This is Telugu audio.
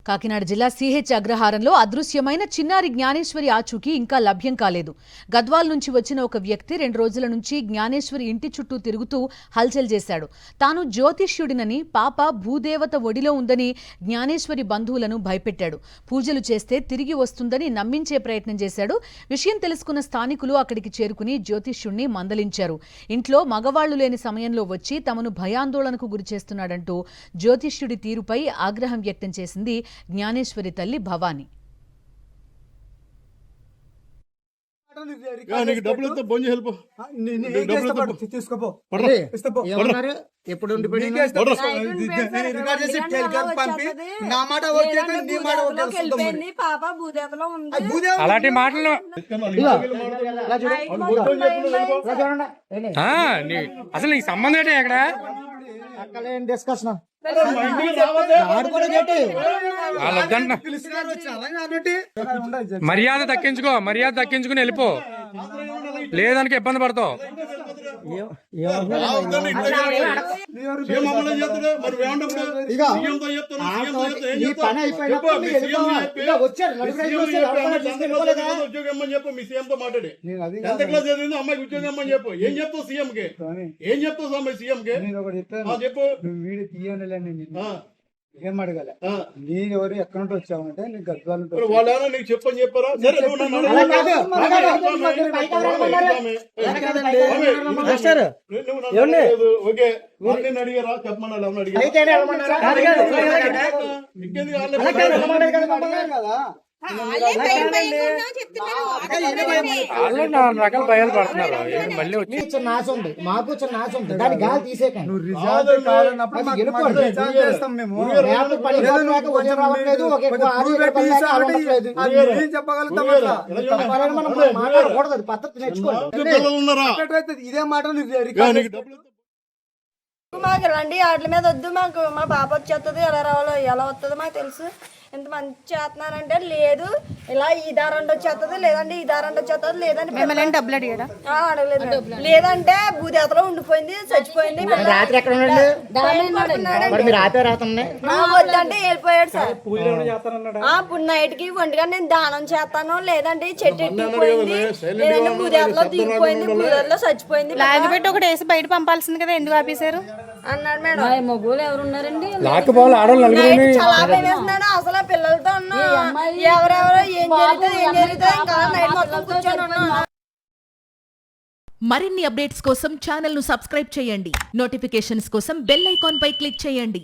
కాకినాడ జిల్లా సిహెచ్ అగ్రహారంలో అదృశ్యమైన చిన్నారి జ్ఞానేశ్వరి ఆచూకీ ఇంకా లభ్యం కాలేదు. గద్వాల్ నుంచి వచ్చిన ఒక వ్యక్తి 2 రోజుల నుంచి జ్ఞానేశ్వరి ఇంటి చుట్టూ తిరుగుతూ హల్చల్ చేశాడు. తాను జ్యోతిష్యుడినని, పాప భూదేవత ఒడిలో ఉందని జ్ఞానేశ్వరి బంధువులను భయపెట్టాడు. పూజలు చేస్తే తిరిగి వస్తుందని నమ్మించే ప్రయత్నం చేశాడు. విషయం తెలుసుకున్న స్థానికులు అక్కడికి చేరుకుని జ్యోతిష్యుడిని మందలించారు. ఇంట్లో మగవాళ్లు లేని సమయంలో వచ్చి తమను భయాందోళనకు గురిచేస్తున్నాడంటూ జ్యోతిష్యుడి తీరుపై ఆగ్రహం వ్యక్తం చేసింది జ్ఞానేశ్వరి తల్లి భవాని. అలాంటి మాటలు అసలు నీకు సంబంధం ఏంటి అక్కడ డిస్కషన్ మర్యాద దక్కించుకుని వెళ్ళిపో, లేదానికి ఇబ్బంది పడతావు. అమ్మాయికి ఉద్యోగం అమ్మని చెప్పు. ఏం చెప్తావు సీఎం కి? ఏం చెప్తావు సీఎం కి? చెప్పు. ఏం అడగాలి? నేను ఎవరు ఎక్కడ నుండి వచ్చావంటే నీకు గద్వాల వాళ్ళ నీకు చెప్పని చెప్పారా? ఓకే, అడిగారా? చెప్పమన్నా రకాల భయాలు పడుతున్నారు. మళ్ళీ వచ్చి నాశ ఉంది, మాకు నాశ ఉంది. దాని గాలి తీసేకండి. మాట్లాడకూడదు, పద్ధతి నేర్చుకోండి. ఇదే మాట మాకు రండి వాటి మీద వద్దు, మాకు మా పాప వచ్చేస్తుంది, ఎలా రావాలో ఎలా వస్తుందో మాకు తెలుసు. ఎంత మంచి చేస్తున్నారంటే లేదు, ఇలా ఈ దారండి వచ్చేస్తుంది, లేదంటే ఈ దారండి వచ్చేస్తుంది, లేదంటే డబ్బులు అడిగారా? అడగలేదు. లేదంటే భూదేవతలో ఉండిపోయింది, చచ్చిపోయింది. రాత్రి ఎక్కడ వద్దంటే వెళ్ళిపోయాడు సార్. ఇప్పుడు నైట్ కి ఒంటిగా నేను దానం చేస్తాను, లేదంటే చెట్టు ఎట్టిపోయింది, లేదంటే భూదేవతలో దిగిపోయింది, భూదేవతలో చచ్చిపోయింది. పెట్టి ఒకటి వేసి బయట పంపాల్సింది కదా, ఎందుకు ఆపేశారు అన్నాడు మేడం. మొగ్గులు ఎవరు ఉన్నారండి? చాలా భయం వేస్తున్నాడు. అసలు పిల్లలతో ఉన్నా ఎవరెవరో ఏం జరుగుతుంది ఇంకా నైట్ మొత్తం కూర్చొని ఉన్నా. మరిన్ని అప్డేట్స్ కోసం ఛానల్ ను సబ్స్క్రైబ్ చేయండి. నోటిఫికేషన్స్ కోసం బెల్ ఐకాన్ పై క్లిక్ చేయండి.